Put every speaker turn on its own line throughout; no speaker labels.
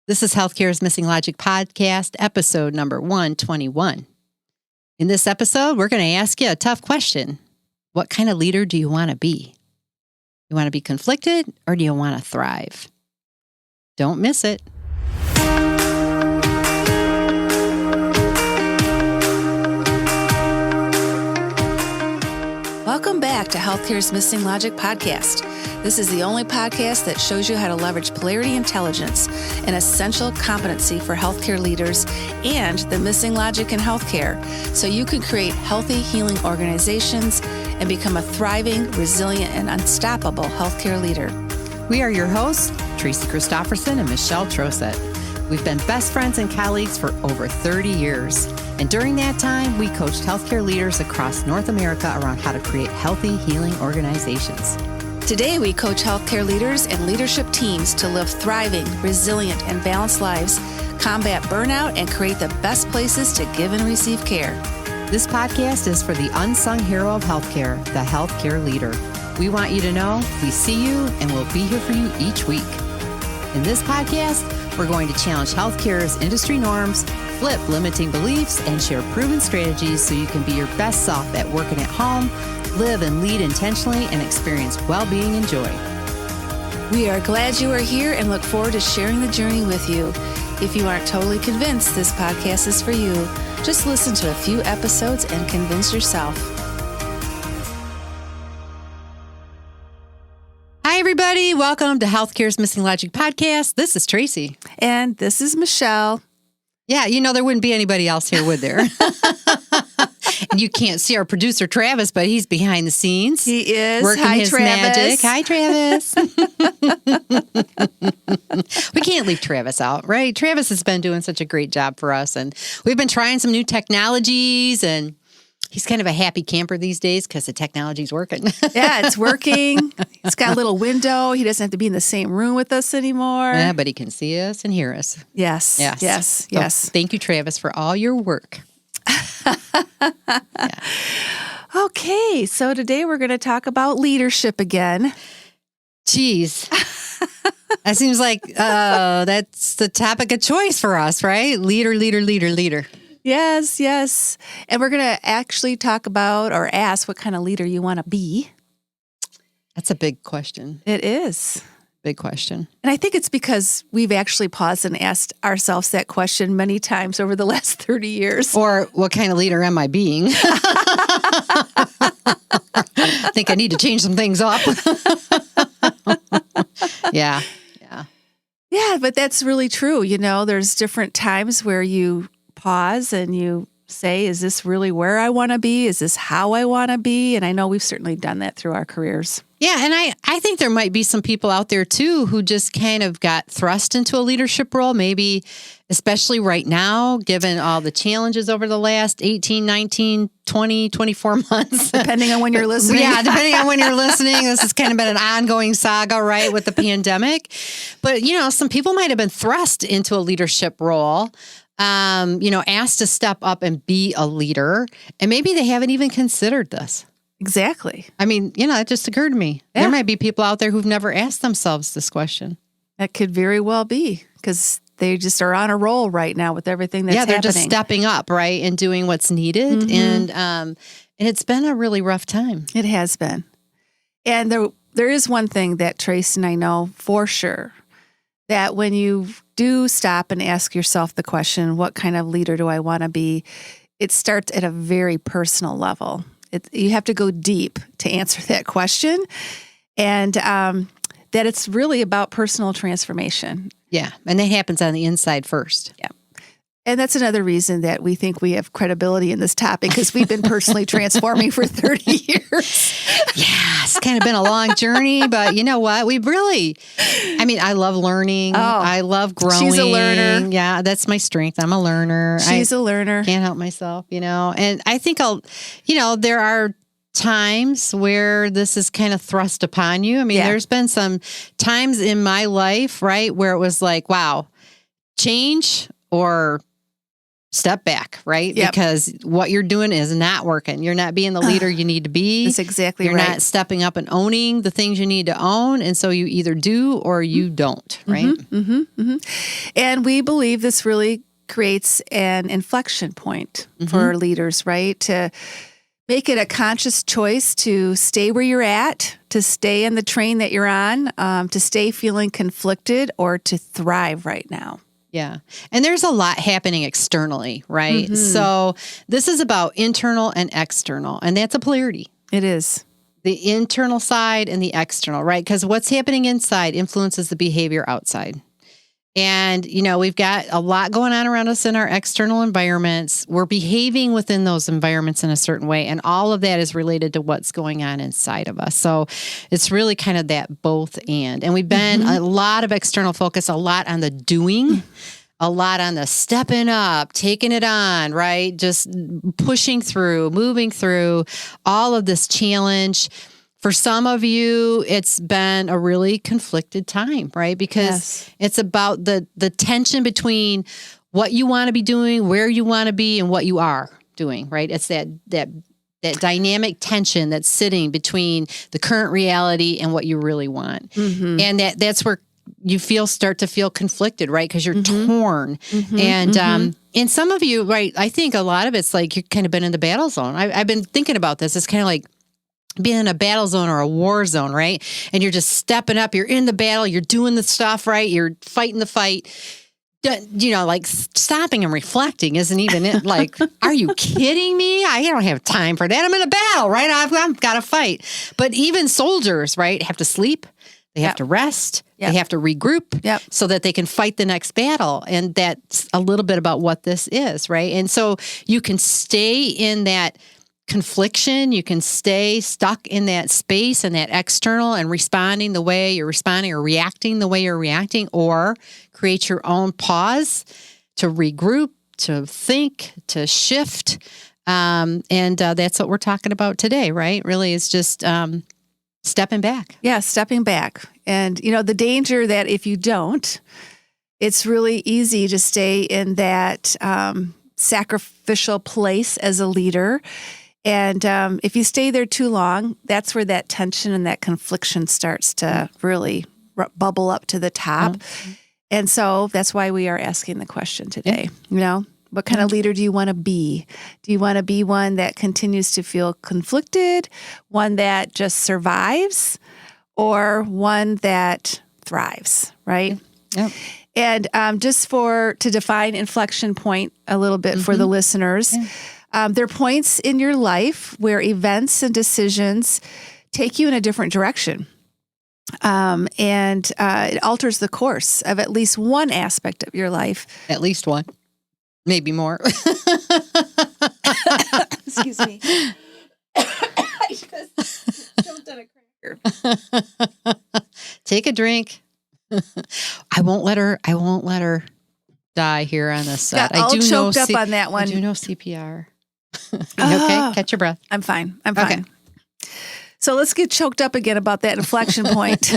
This is Healthcare's Missing Logic podcast, episode number 121. In this episode, we're going to ask you a tough question. What kind of leader do you want to be? You want to be conflicted or do you want to thrive? Don't miss it.
Welcome back to Healthcare's Missing Logic podcast. This is the only podcast that shows you how to leverage polarity intelligence, an essential competency for healthcare leaders, and the missing logic in healthcare, so you can create healthy, healing organizations and become a thriving, resilient, and unstoppable healthcare leader.
We are your hosts, Tracy Christofferson and Michelle Trosett. We've been best friends and colleagues for over 30 years. And during that time, we coached healthcare leaders across North America around how to create healthy, healing organizations.
Today, we coach healthcare leaders and leadership teams to live thriving, resilient, and balanced lives, combat burnout, and create the best places to give and receive care.
This podcast is for the unsung hero of healthcare, the healthcare leader. We want you to know we see you and we'll be here for you each week. In this podcast, we're going to challenge healthcare's industry norms, flip limiting beliefs, and share proven strategies so you can be your best self at work and at home, live and lead intentionally, and experience well-being and joy.
We are glad you are here and look forward to sharing the journey with you. If you aren't totally convinced this podcast is for you, just listen to a few episodes and convince yourself.
Hi, everybody. Welcome to Healthcare's Missing Logic podcast. This is Tracy.
And this is Michelle.
Yeah, you know, there wouldn't be anybody else here, would there? And you can't see our producer, Travis, but he's behind the scenes.
He is.
Working
Hi,
his
Travis.
magic. Hi, Travis. We can't leave Travis out, right? Travis has been doing such a great job for us. And we've been trying some new technologies, and he's kind of a happy camper these days because the technology's working.
Yeah, it's working. He's got a little window. He doesn't have to be in the same room with us anymore.
Yeah, but he can see us and hear us.
Yes.
Yes.
Yes.
So
yes.
Thank you, Travis, for all your work. Yeah.
Okay, so today we're going to talk about leadership again.
Geez. That seems like that's the topic of choice for us, right? Leader.
Yes, yes. And we're going to actually talk about or ask what kind of leader you want to be.
That's a big question.
It is.
Big question.
And I think it's because we've actually paused and asked ourselves that question many times over the last 30 years.
Or what kind of leader am I being? I think I need to change some things up. Yeah.
Yeah, but that's really true. You know, there's different times where you pause and you say, is this really where I want to be? Is this how I want to be? And I know we've certainly done that through our careers.
Yeah, and I think there might be some people out there, too, who just kind of got thrust into a leadership role, maybe especially right now, given all the challenges over the last 18, 19, 20, 24 months.
Depending on when you're listening.
Yeah, depending on when you're listening. This has kind of been an ongoing saga, right, with the pandemic. But, you know, some people might have been thrust into a leadership role, asked to step up and be a leader, and maybe they haven't even considered this.
Exactly.
I mean, it just occurred to me. Yeah. There might be people out there who've never asked themselves this question.
That could very well be because they just are on a roll right now with everything that's happening.
Yeah, they're just stepping up, right, and doing what's needed. Mm-hmm. And it's been a really rough time.
It has been. And there is one thing that Trace and I know for sure, that when you do stop and ask yourself the question, what kind of leader do I want to be? It starts at a very personal level. You have to go deep to answer that question, and that it's really about personal transformation.
Yeah, and that happens on the inside first.
Yeah. And that's another reason that we think we have credibility in this topic, because we've been personally transforming for 30 years.
Yeah, it's kind of been a long journey, but you know what? I love learning. I love growing.
She's a learner.
Yeah, that's my strength. I'm a learner.
She's a learner.
Can't help myself, And I think there are times where this is kind of thrust upon you. There's been some times in my life, right, where it was like, wow, change or step back, right?
Yep.
Because what you're doing is not working. You're not being the leader you need to be.
That's exactly
You're
right.
not stepping up and owning the things you need to own. And so you either do or you don't, right?
And we believe this really creates an inflection point for leaders, right? To make it a conscious choice to stay where you're at, to stay in the train that you're on, to stay feeling conflicted, or to thrive right now.
Yeah. And there's a lot happening externally, right? So this is about internal and external, and that's a polarity.
It is.
The internal side and the external, right? Because what's happening inside influences the behavior outside. And, we've got a lot going on around us in our external environments. We're behaving within those environments in a certain way. And all of that is related to what's going on inside of us. So it's really kind of that both and. And we've been a lot of external focus, a lot on the doing, a lot on the stepping up, taking it on, right? Just pushing through, moving through all of this challenge. For some of you, it's been a really conflicted time, right? Because it's about the tension between what you want to be doing, where you want to be, and what you are doing, right? It's that dynamic tension that's sitting between the current reality and what you really want. And that's where you start to feel conflicted, right? Because you're torn. And some of you, right, I think a lot of it's like you've kind of been in the battle zone. I've been thinking about this. It's kind of like being in a battle zone or a war zone, right? And you're just stepping up. You're in the battle. You're doing the stuff, right? You're fighting the fight. Like stopping and reflecting isn't even it. Like, are you kidding me? I don't have time for that. I'm in a battle, right? I've got to fight. But even soldiers, right, have to sleep. They have to rest. They have to regroup so that they can fight the next battle. And that's a little bit about what this is, right? And so you can stay in that confliction. You can stay stuck in that space and that external and responding the way you're responding or reacting the way you're reacting, or create your own pause to regroup, to think, to shift. And that's what we're talking about today, right? Really, it's just stepping back.
Yeah, stepping back. And, the danger that if you don't, it's really easy to stay in that sacrificial place as a leader. And if you stay there too long, that's where that tension and that confliction starts to really bubble up to the top. And so that's why we are asking the question today, what kind of leader do you want to be? Do you want to be one that continues to feel conflicted, one that just survives, or one that thrives, right?
Yep.
And just to define inflection point a little bit for the listeners, there are points in your life where events and decisions take you in a different direction. And it alters the course of at least one aspect of your life.
At least one. Maybe more.
Excuse me. I just jumped on a cracker.
Take a drink. I won't let her die here on this set.
Got all choked up on that one.
I do know CPR. Okay, catch your breath.
I'm fine. Okay. So let's get choked up again about that inflection point.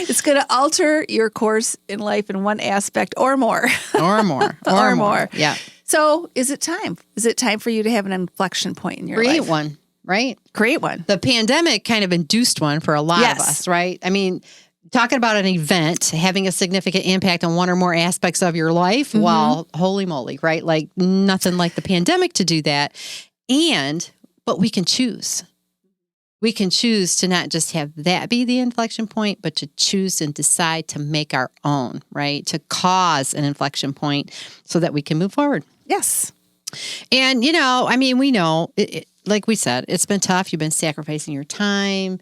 It's going to alter your course in life in one aspect or more.
Or more. Yeah.
So is it time? Is it time for you to have an inflection point in your life?
Create one, right?
Create one.
The pandemic kind of induced one for a lot of us, right? I mean, talking about an event having a significant impact on one or more aspects of your life, well, holy moly, right? Like nothing like the pandemic to do that. But we can choose. We can choose to not just have that be the inflection point, but to choose and decide to make our own, right? To cause an inflection point so that we can move forward.
Yes.
And, we know, like we said, it's been tough. You've been sacrificing your time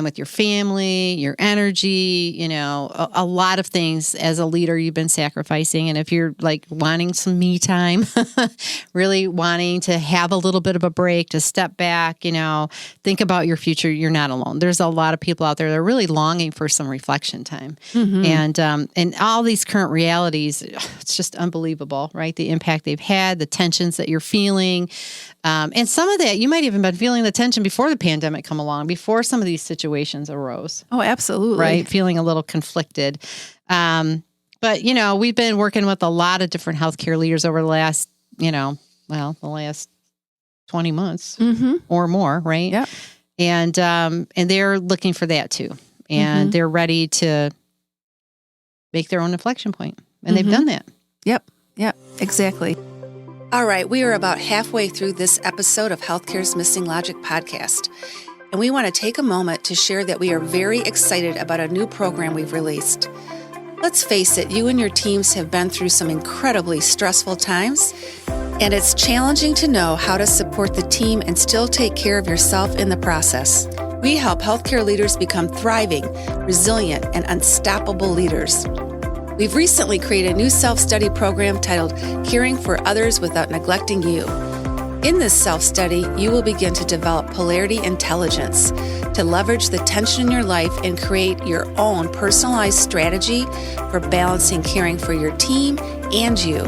with your family, your energy, a lot of things as a leader you've been sacrificing. And if you're like wanting some me time, really wanting to have a little bit of a break, to step back, think about your future, you're not alone. There's a lot of people out there that are really longing for some reflection time. And all these current realities, it's just unbelievable, right? The impact they've had, the tensions that you're feeling. And some of that, you might even been feeling the tension before the pandemic come along, before some of these situations arose.
Oh, absolutely.
Right? Feeling a little conflicted. But But, we've been working with a lot of different healthcare leaders over the last, the last 20 months or more, right?
Yeah.
And they're looking for that too. And they're ready to make their own inflection point. And they've done that.
Yep, exactly. All right, we are about halfway through this episode of Healthcare's Missing Logic podcast. And we want to take a moment to share that we are very excited about a new program we've released. Let's face it, you and your teams have been through some incredibly stressful times, and it's challenging to know how to support the team and still take care of yourself in the process. We help healthcare leaders become thriving, resilient, and unstoppable leaders. We've recently created a new self-study program titled Caring for Others Without Neglecting You. In this self-study, you will begin to develop polarity intelligence to leverage the tension in your life and create your own personalized strategy for balancing caring for your team and you.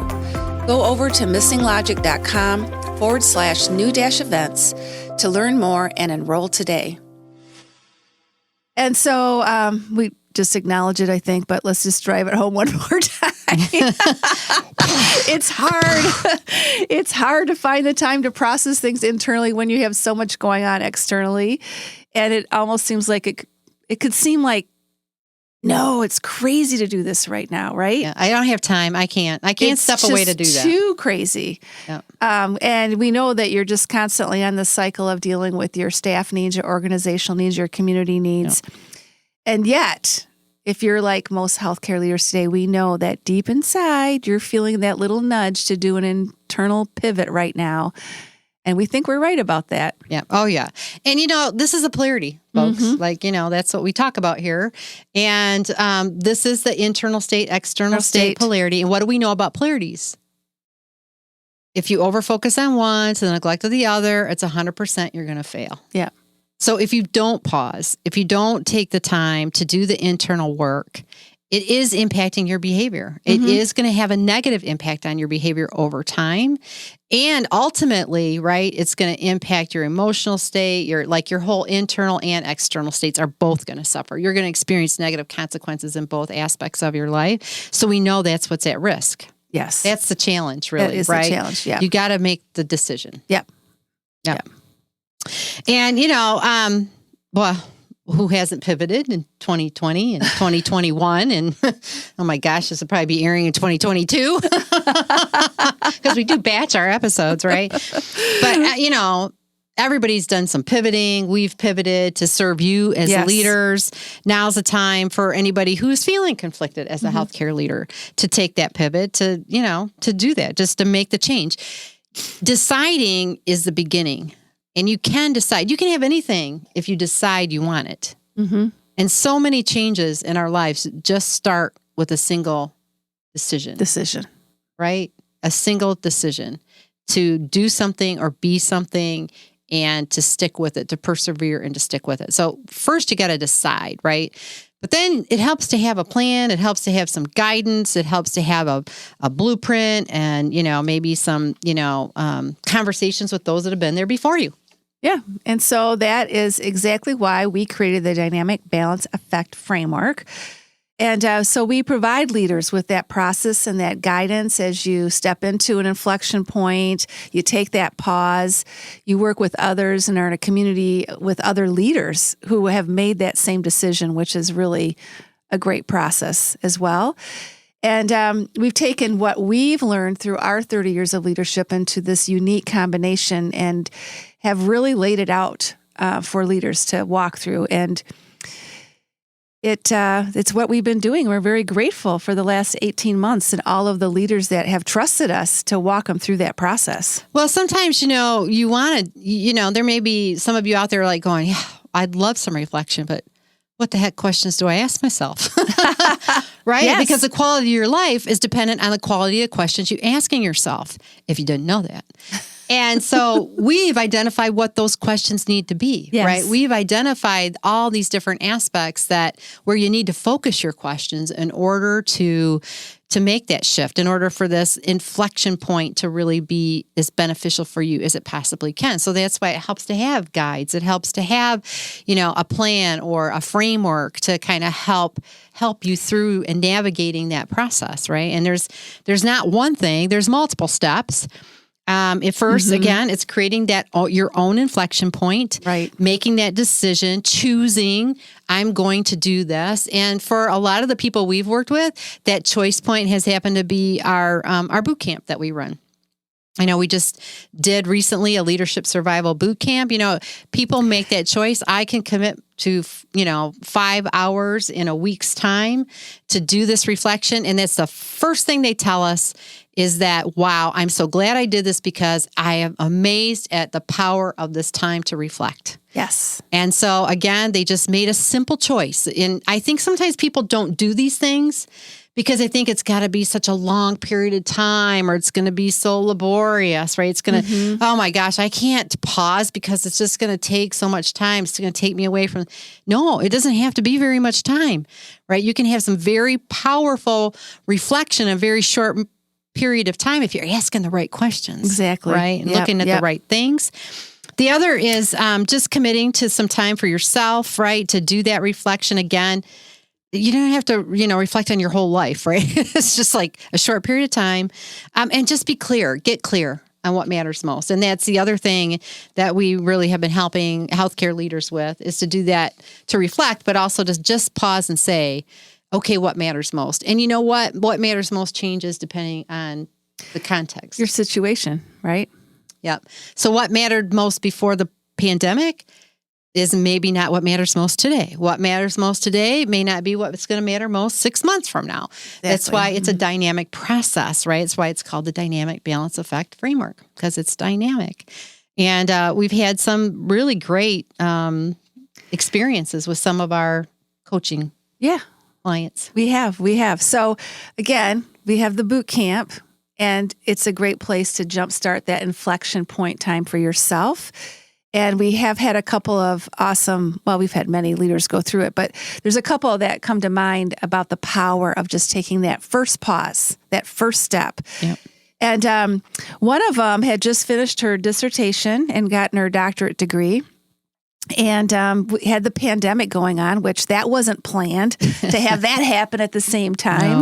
Go over to missinglogic.com/new-events to learn more and enroll today. And so we just acknowledge it, I think, but let's just drive it home one more time. It's hard. It's hard to find the time to process things internally when you have so much going on externally. And it almost seems like it could seem like, no, it's crazy to do this right now, right?
Yeah, I don't have time. I can't step away to do that.
It's too crazy.
Yeah.
And we know that you're just constantly on the cycle of dealing with your staff needs, your organizational needs, your community needs. Yeah. And yet, if you're like most healthcare leaders today, we know that deep inside, you're feeling that little nudge to do an internal pivot right now. And we think we're right about that.
Yeah. Oh, yeah. And, this is a polarity, folks. Like, that's what we talk about here. And this is the internal state, external state polarity. And what do we know about polarities? If you overfocus on one to the neglect of the other, it's 100% you're going to fail.
Yeah.
So if you don't pause, if you don't take the time to do the internal work, it is impacting your behavior. It is going to have a negative impact on your behavior over time. And ultimately, right, it's going to impact your emotional state, your whole internal and external states are both going to suffer. You're going to experience negative consequences in both aspects of your life. So we know that's what's at risk.
Yes.
That's the challenge, really,
that is
right?
The challenge, yeah.
You got to make the decision.
Yep.
And, who hasn't pivoted in 2020 and 2021? And oh my gosh, this will probably be airing in 2022 because we do batch our episodes, right? But, everybody's done some pivoting. We've pivoted to serve you as leaders. Now's the time for anybody who's feeling conflicted as a healthcare leader to take that pivot, to do that, just to make the change. Deciding is the beginning. And you can decide. You can have anything if you decide you want it. And so many changes in our lives just start with a single decision. Right? A single decision to do something or be something and to stick with it, to persevere and to stick with it. So first you got to decide, right? But then it helps to have a plan. It helps to have some guidance. It helps to have a blueprint and, maybe some, conversations with those that have been there before you.
Yeah. And so that is exactly why we created the Dynamic Balance Effect Framework. And so we provide leaders with that process and that guidance as you step into an inflection point, you take that pause, you work with others and are in a community with other leaders who have made that same decision, which is really a great process as well. And we've taken what we've learned through our 30 years of leadership into this unique combination and have really laid it out for leaders to walk through. And it's what we've been doing. We're very grateful for the last 18 months and all of the leaders that have trusted us to walk them through that process.
Well, sometimes, you want to, there may be some of you out there like going, yeah, I'd love some reflection, but what the heck questions do I ask myself? Right?
Yes.
Because the quality of your life is dependent on the quality of questions you're asking yourself, if you didn't know that. And so we've identified what those questions need to be,
Yes.
right? We've identified all these different aspects where you need to focus your questions in order to make that shift, in order for this inflection point to really be as beneficial for you as it possibly can. So that's why it helps to have guides. It helps to have, a plan or a framework to kind of help you through and navigating that process, right? And there's not one thing, there's multiple steps. At first, again, it's creating your own inflection point,
right?
Making that decision, choosing, I'm going to do this. And for a lot of the people we've worked with, that choice point has happened to be our boot camp that we run. I know we just did recently a leadership survival boot camp. People make that choice. I can commit to, 5 hours in a week's time to do this reflection. And that's the first thing they tell us is that, wow, I'm so glad I did this because I am amazed at the power of this time to reflect.
Yes.
And so again, they just made a simple choice. And I think sometimes people don't do these things because they think it's got to be such a long period of time or it's going to be so laborious, right? It's going to, oh my gosh, I can't pause because it's just going to take so much time. It's going to take me away from, no, it doesn't have to be very much time, right? You can have some very powerful reflection in a very short period of time if you're asking the right questions.
Exactly.
Right? And looking at the right things. The other is just committing to some time for yourself, right? To do that reflection again. You don't have to, reflect on your whole life, right? It's just like a short period of time. And just be clear, get clear on what matters most. And that's the other thing that we really have been helping healthcare leaders with is to do that, to reflect, but also to just pause and say, okay, what matters most? And you know what? What matters most changes depending on the context.
Your situation, right?
Yep. So what mattered most before the pandemic is maybe not what matters most today. What matters most today may not be what's going to matter most 6 months from now. Exactly. That's why it's a dynamic process, right? It's why it's called the dynamic balance effect framework, because it's dynamic. And we've had some really great experiences with some of our coaching clients.
We have. So again, we have the boot camp, and it's a great place to jumpstart that inflection point time for yourself. And we have had a couple of we've had many leaders go through it, but there's a couple that come to mind about the power of just taking that first pause, that first step.
Yep.
And one of them had just finished her dissertation and gotten her doctorate degree. And we had the pandemic going on, which that wasn't planned to have that happen at the same time.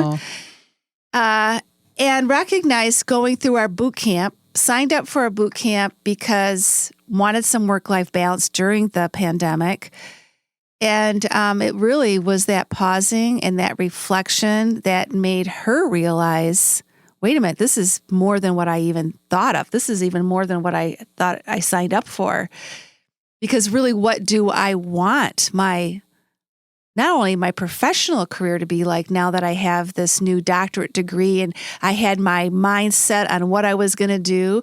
No. And recognized going through our boot camp, signed up for a boot camp because wanted some work-life balance during the pandemic. And it really was that pausing and that reflection that made her realize, wait a minute, this is more than what I even thought of. This is even more than what I thought I signed up for. Because really, what do I want not only my professional career to be like now that I have this new doctorate degree and I had my mind set on what I was going to do,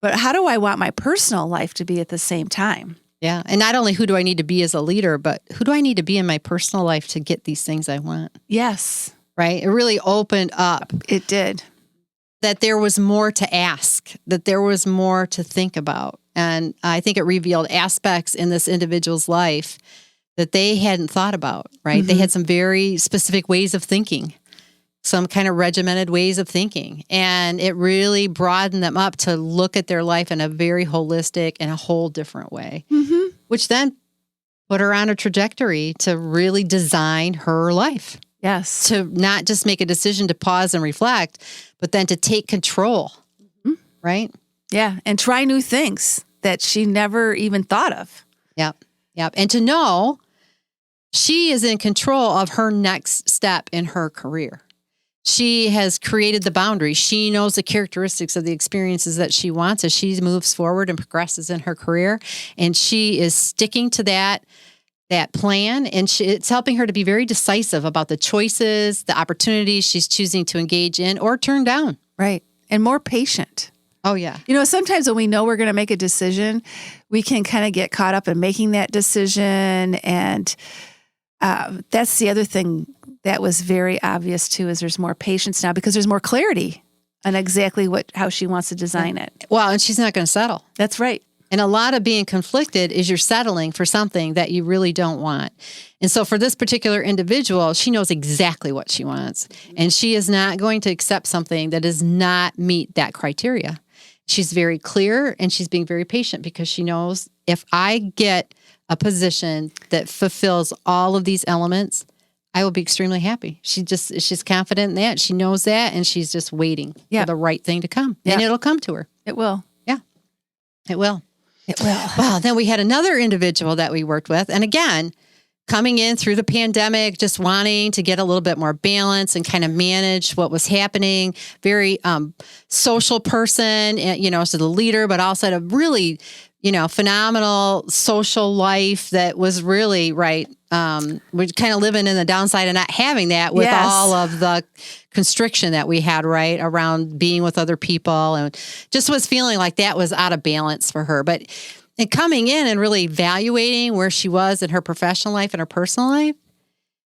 but how do I want my personal life to be at the same time?
Yeah. And not only who do I need to be as a leader, but who do I need to be in my personal life to get these things I want?
Yes.
Right? It really opened up.
It did.
That there was more to ask, that there was more to think about. And I think it revealed aspects in this individual's life that they hadn't thought about, right? They had some very specific ways of thinking, some kind of regimented ways of thinking. And it really broadened them up to look at their life in a very holistic and a whole different way, which then put her on a trajectory to really design her life.
Yes.
To not just make a decision to pause and reflect, but then to take control, right?
Yeah. And try new things that she never even thought of.
Yep. And to know she is in control of her next step in her career. She has created the boundaries. She knows the characteristics of the experiences that she wants as she moves forward and progresses in her career. And she is sticking to that plan. And it's helping her to be very decisive about the choices, the opportunities she's choosing to engage in or turn down.
Right. And more patient.
Oh, yeah.
Sometimes when we know we're going to make a decision, we can kind of get caught up in making that decision. And that's the other thing that was very obvious too, is there's more patience now because there's more clarity And exactly how she wants to design it.
Well, and she's not going to settle.
That's right.
And a lot of being conflicted is you're settling for something that you really don't want. And so for this particular individual, she knows exactly what she wants. And she is not going to accept something that does not meet that criteria. She's very clear and she's being very patient because she knows if I get a position that fulfills all of these elements, I will be extremely happy. She's confident in that. She knows that, and she's just waiting for the right thing to come. And it'll come to her.
It will.
Yeah, it will.
It will.
Well, then we had another individual that we worked with. And again, coming in through the pandemic, just wanting to get a little bit more balance and kind of manage what was happening. Very social person, so the leader, but also had a really, phenomenal social life that was really right. We're kind of living in the downside of not having that with all of the constriction that we had, right, around being with other people, and just was feeling like that was out of balance for her. But in coming in and really evaluating where she was in her professional life and her personal life,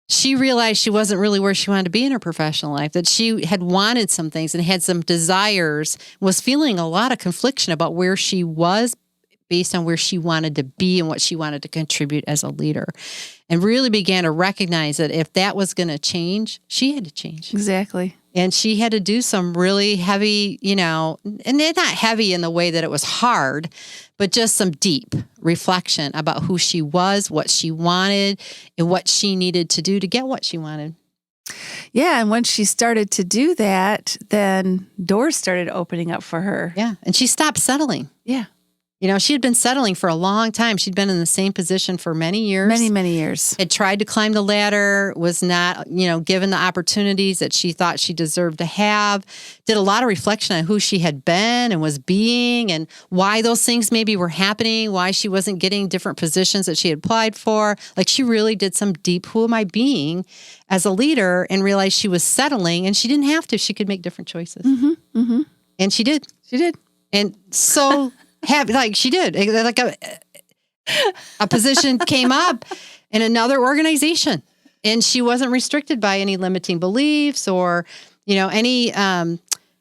she realized she wasn't really where she wanted to be in her professional life, that she had wanted some things and had some desires, was feeling a lot of confliction about where she was based on where she wanted to be and what she wanted to contribute as a leader, and really began to recognize that if that was going to change, she had to change.
Exactly.
And she had to do some really heavy, and not heavy in the way that it was hard, but just some deep reflection about who she was, what she wanted, and what she needed to do to get what she wanted.
Yeah. And when she started to do that, then doors started opening up for her.
Yeah. And she stopped settling.
Yeah.
She had been settling for a long time. She'd been in the same position for many years.
Many years.
Had tried to climb the ladder, was not, given the opportunities that she thought she deserved to have. Did a lot of reflection on who she had been and was being and why those things maybe were happening, why she wasn't getting different positions that she had applied for. Like she really did some deep, who am I being as a leader, and realized she was settling and she didn't have to. She could make different choices.
Mm-hmm, mm-hmm.
And she did.
She did.
And so... she did. Like a position came up in another organization, and she wasn't restricted by any limiting beliefs or, any.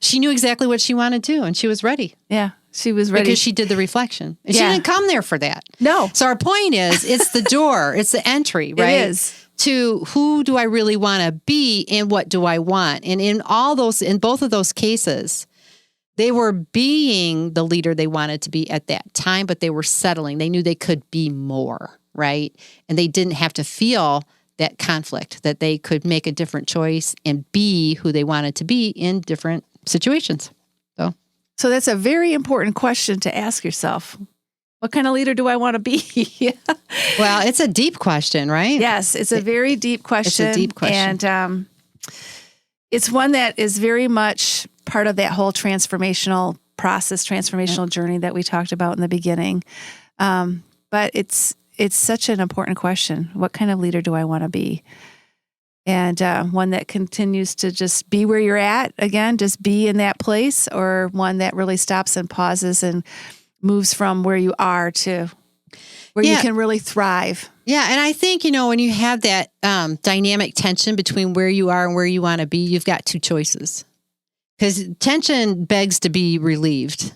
She knew exactly what she wanted to, and she was ready.
Yeah, she was ready
because she did the reflection. And she didn't come there for that.
No.
So our point is, it's the door, it's the entry, right?
It is.
To who do I really want to be, and what do I want? And in both of those cases, they were being the leader they wanted to be at that time, but they were settling. They knew they could be more, right? And they didn't have to feel that conflict, that they could make a different choice and be who they wanted to be in different situations.
So that's a very important question to ask yourself. What kind of leader do I want to be?
Well, it's a deep question, right?
Yes, it's a very deep question.
It's a deep question.
And it's one that is very much part of that whole transformational process, transformational journey that we talked about in the beginning. But it's such an important question. What kind of leader do I want to be? And one that continues to just be where you're at, again, just be in that place, or one that really stops and pauses and moves from where you are to where you can really thrive.
Yeah. And I think, when you have that dynamic tension between where you are and where you want to be, you've got two choices. Because tension begs to be relieved,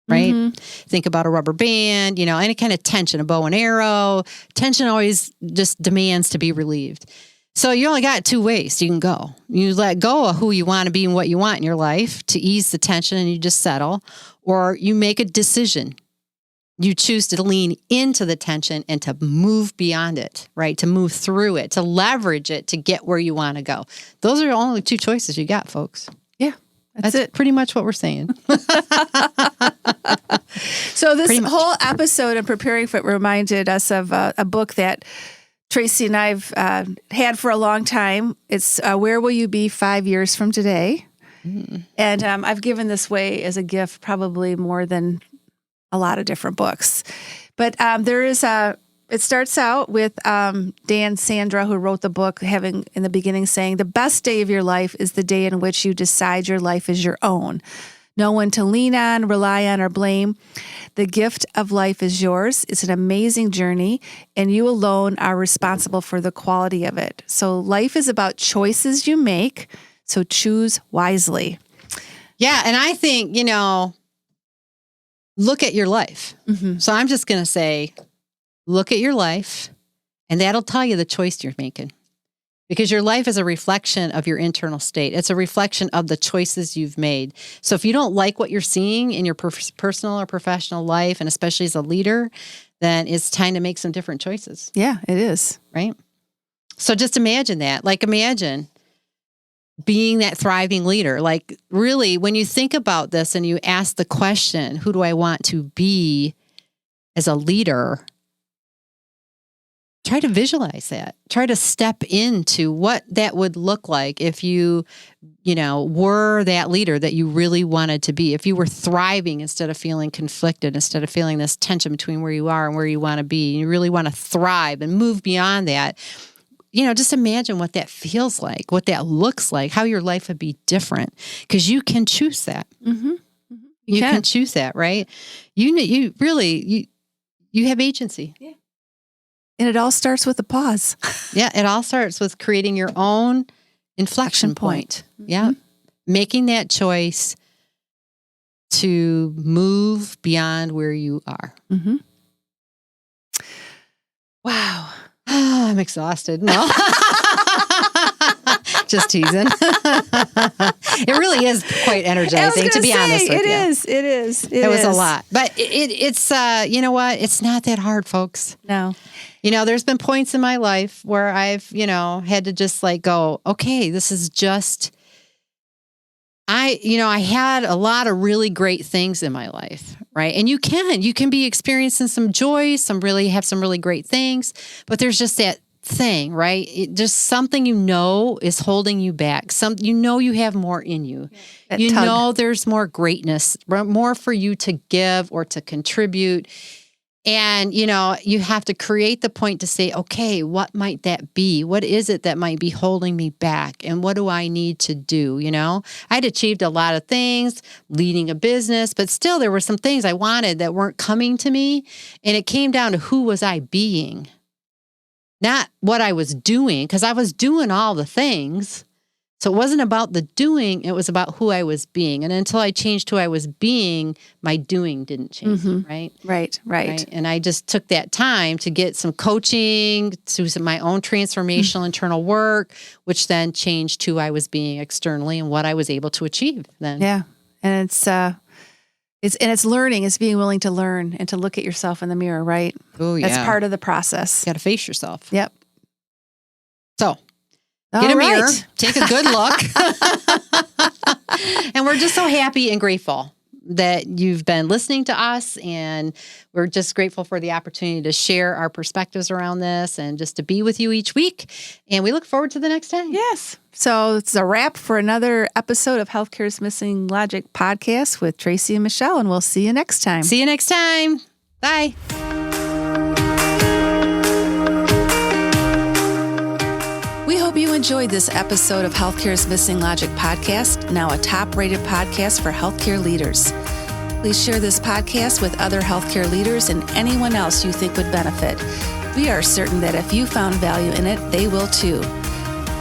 right? Mm-hmm. Think about a rubber band, any kind of tension, a bow and arrow. Tension always just demands to be relieved. So you only got two ways you can go. You let go of who you want to be and what you want in your life to ease the tension, and you just settle. Or you make a decision. You choose to lean into the tension and to move beyond it, right? To move through it, to leverage it, to get where you want to go. Those are the only two choices you got, folks.
Yeah.
That's it. Pretty much what we're saying.
So this whole episode and preparing for it reminded us of a book that Tracy and I've had for a long time. It's Where Will You Be 5 Years from Today? Mm. And I've given this away as a gift probably more than a lot of different books. But it starts out with Dan Sandra, who wrote the book, having in the beginning saying, the best day of your life is the day in which you decide your life is your own. No one to lean on, rely on, or blame. The gift of life is yours. It's an amazing journey, and you alone are responsible for the quality of it. So life is about choices you make, so choose wisely.
Yeah. And I think, look at your life.
Mm-hmm.
So I'm just going to say, look at your life, and that'll tell you the choice you're making. Because your life is a reflection of your internal state. It's a reflection of the choices you've made. So if you don't like what you're seeing in your personal or professional life, and especially as a leader, then it's time to make some different choices.
Yeah, it is.
Right? So just imagine that. Like, imagine being that thriving leader. Like, really, when you think about this and you ask the question, who do I want to be as a leader? Try to visualize that. Try to step into what that would look like if you were that leader that you really wanted to be. If you were thriving instead of feeling conflicted, instead of feeling this tension between where you are and where you want to be. You really want to thrive and move beyond that. Just imagine what that feels like, what that looks like, how your life would be different. Because you can choose that.
Mm-hmm. Mm-hmm.
You can choose that, right? You really have agency.
Yeah. And it all starts with a pause.
Yeah, it all starts with creating your own inflection point.
Mm-hmm.
Yeah. Making that choice to move beyond where you are.
Mm-hmm. Wow.
I'm exhausted. No. Just teasing. It really is quite energizing, to be honest with you.
It is.
It was a lot. But it's you know what? It's not that hard, folks.
No.
There's been points in my life where I've, had to just go, okay, this is just, I had a lot of really great things in my life, right? And you can be experiencing some joy, have some really great things, but there's just that thing, right? Just something is holding you back. You have more in you.
Yeah,
There's more greatness, more for you to give or to contribute. And, you have to create the point to say, okay, what might that be? What is it that might be holding me back? And what do I need to do? I'd achieved a lot of things, leading a business, but still there were some things I wanted that weren't coming to me. And it came down to who was I being? Not what I was doing, because I was doing all the things. So it wasn't about the doing, it was about who I was being. And until I changed who I was being, my doing didn't change, right?
Right.
And I just took that time to get some coaching, to my own transformational internal work, which then changed who I was being externally and what I was able to achieve then.
Yeah. And it's learning, it's being willing to learn and to look at yourself in the mirror, right?
Oh, yeah.
That's part of the process.
You got to face yourself.
Yep.
So get a mirror, take a good look. And we're just so happy and grateful that you've been listening to us. And we're just grateful for the opportunity to share our perspectives around this and just to be with you each week. And we look forward to the next time.
Yes. So it's a wrap for another episode of Healthcare's Missing Logic podcast with Tracy and Michelle. And we'll see you next time.
See you next time. Bye.
We hope you enjoyed this episode of Healthcare's Missing Logic podcast, now a top-rated podcast for healthcare leaders. Please share this podcast with other healthcare leaders and anyone else you think would benefit. We are certain that if you found value in it, they will too.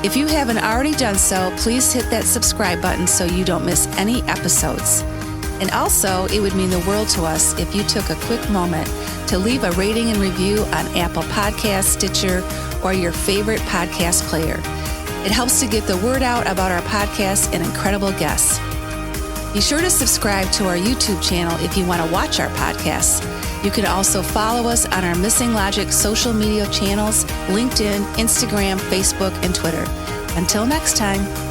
If you haven't already done so, please hit that subscribe button so you don't miss any episodes. And also, it would mean the world to us if you took a quick moment to leave a rating and review on Apple Podcasts, Stitcher, or your favorite podcast player. It helps to get the word out about our podcast and incredible guests. Be sure to subscribe to our YouTube channel if you want to watch our podcasts. You can also follow us on our Missing Logic social media channels, LinkedIn, Instagram, Facebook, and Twitter. Until next time.